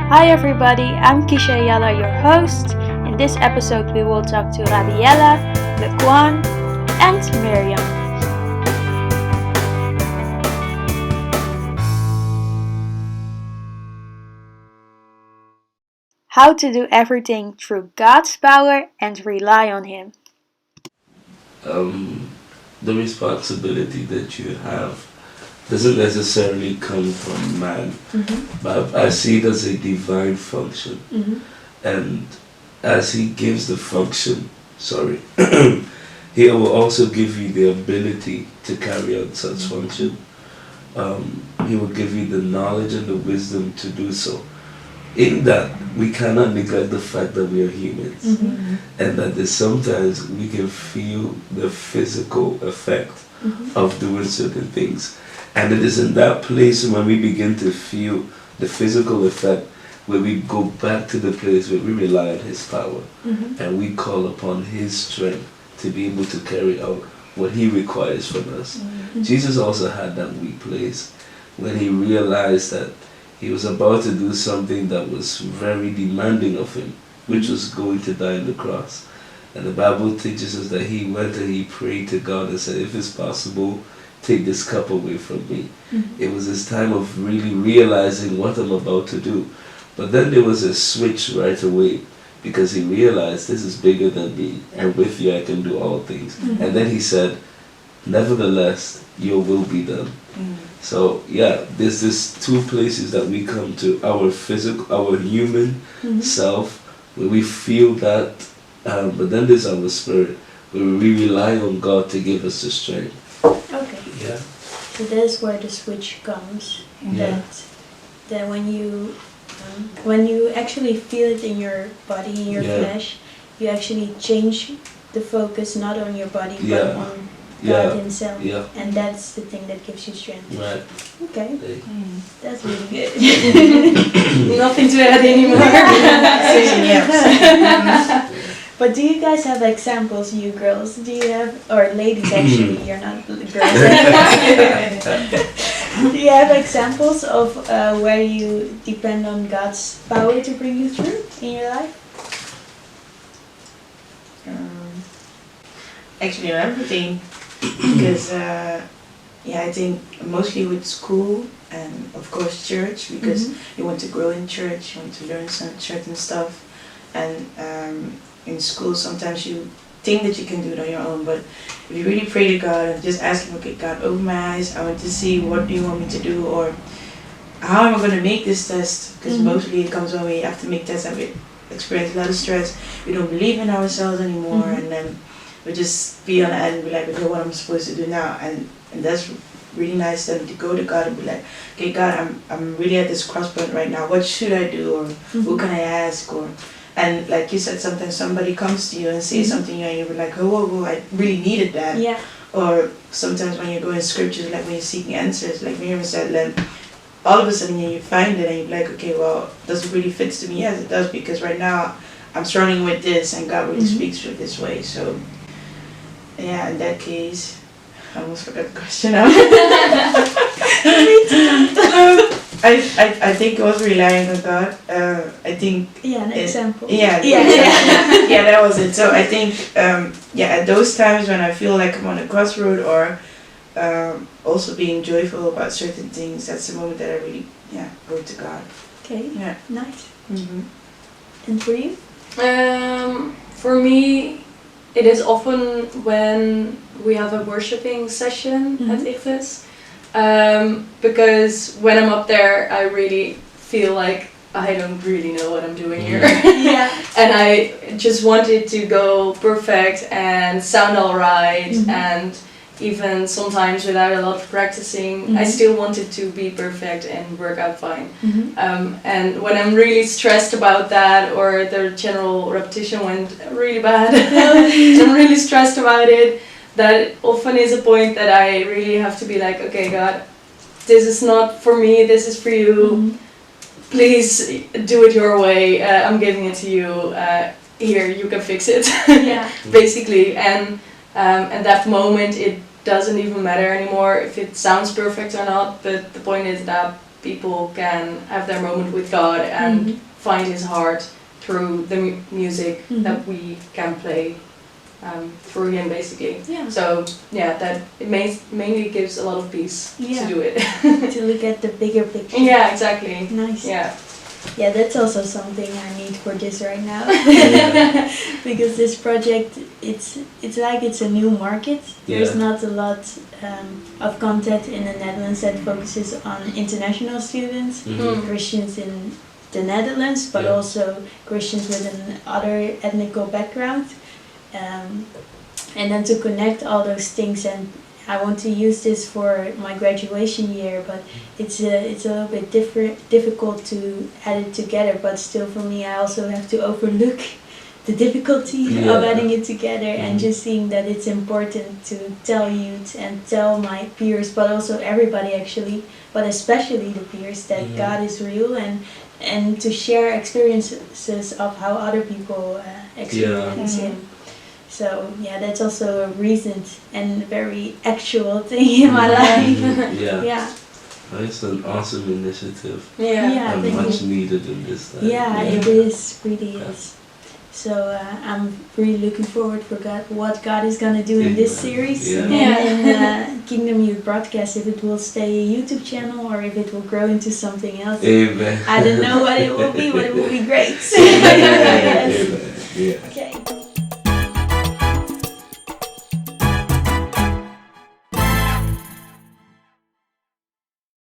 Hi everybody, I'm Kisha Yala, your host. In this episode, we will talk to Rabiella, Laquan, and Miriam. How to do everything through God's power and rely on Him. um, the responsibility that you have doesn't necessarily come from man, but I see it as a divine function. And as He gives the function, He will also give you the ability to carry out such function. He will give you the knowledge and the wisdom to do so. In that, we cannot neglect the fact that we are humans, and that there's sometimes we can feel the physical effect of doing certain things. And it is in that place when we begin to feel the physical effect where we go back to the place where we rely on His power and we call upon His strength to be able to carry out what He requires from us. Jesus also had that weak place when He realized that He was about to do something that was very demanding of Him, which was going to die on the cross. And the Bible teaches us that He went and He prayed to God and said, if it's possible, take this cup away from me. It was His time of really realizing what I'm about to do. But then there was a switch right away, because He realized this is bigger than me, and with you I can do all things. And then He said, nevertheless, your will be done. So yeah, there's this two places that we come to: our physical, our human self, where we feel that, but then there's our spirit, where we rely on God to give us the strength. Okay. Yeah. So that's where the switch comes. Yeah. That when you actually feel it in your body, in your flesh, you actually change the focus not on your body but on God Himself. Yeah. And that's the thing that gives you strength. Right. Okay. Hey. That's really good. Nothing to add anymore. But do you guys have examples, you girls? Do you have, or ladies actually, you're not girls. Do you have examples of where you depend on God's power to bring you through in your life? Actually, everything. Because, I think mostly with school and of course church, because you want to grow in church, you want to learn some certain stuff. And in school, sometimes you think that you can do it on your own, but if you really pray to God and just ask Him, okay, God, open my eyes, I want to see what do you want me to do, or how am I going to make this test? Because mostly it comes when we have to make tests and we experience a lot of stress. We don't believe in ourselves anymore, and then we just be on the end and be like, okay, what am I supposed to do now? And that's really nice then to go to God and be like, okay, God, I'm really at this crosspoint right now. What should I do, or who can I ask? Or and like you said, sometimes somebody comes to you and says something and you're like, oh, whoa, I really needed that. Yeah. Or sometimes when you go in scriptures, like when you're seeking answers, like Miriam said, then all of a sudden you find it and you're like, okay, well, does it really fit to me? Yes, it does, because right now I'm struggling with this and God really speaks to it this way. So yeah, in that case, I almost forgot the question now. I think it was relying on God. I think an example. Yeah, that was it. So I think at those times when I feel like I'm on a crossroad, or also being joyful about certain things, that's the moment that I really go to God. Okay. Yeah. Nice. And for you? For me, it is often when we have a worshiping session at Ichthus. Because when I'm up there, I really feel like I don't really know what I'm doing here. And I just wanted to go perfect and sound alright, and even sometimes without a lot of practicing, I still wanted to be perfect and work out fine. And when I'm really stressed about that, or the general repetition went really bad, I'm really stressed about it, that often is a point that I really have to be like, okay, God, this is not for me, this is for you. Please do it your way. I'm giving it to you. Here, you can fix it. Basically. And at that moment, it doesn't even matter anymore if it sounds perfect or not. But the point is that people can have their moment with God and find His heart through the music that we can play through Him, basically. Yeah. So yeah, that it mainly gives a lot of peace Yeah. to do it. To look at the bigger picture. Yeah, exactly. Nice. Yeah. Yeah, that's also something I need for this right now. Yeah. Because this project, it's like it's a new market. There's Yeah. not a lot of content in the Netherlands that focuses on international students, Christians in the Netherlands, but Yeah. also Christians with another ethnical background. And then to connect all those things, and I want to use this for my graduation year, but it's a little bit difficult to add it together, but still for me I also have to overlook the difficulty of adding it together and just seeing that it's important to tell youth and tell my peers, but also everybody actually, but especially the peers, that God is real, and to share experiences of how other people experience Him. So yeah, that's also a recent and very actual thing in my life. Yeah. Yeah. It's an awesome initiative. Yeah, And thank much you. needed in this time. Yeah, it is, really is. So I'm really looking forward for what God is gonna do in this series, Yeah. and in Kingdom Youth Broadcast, if it will stay a YouTube channel or if it will grow into something else. Amen. I don't know what it will be, but it will be great. Amen. Amen. Yeah.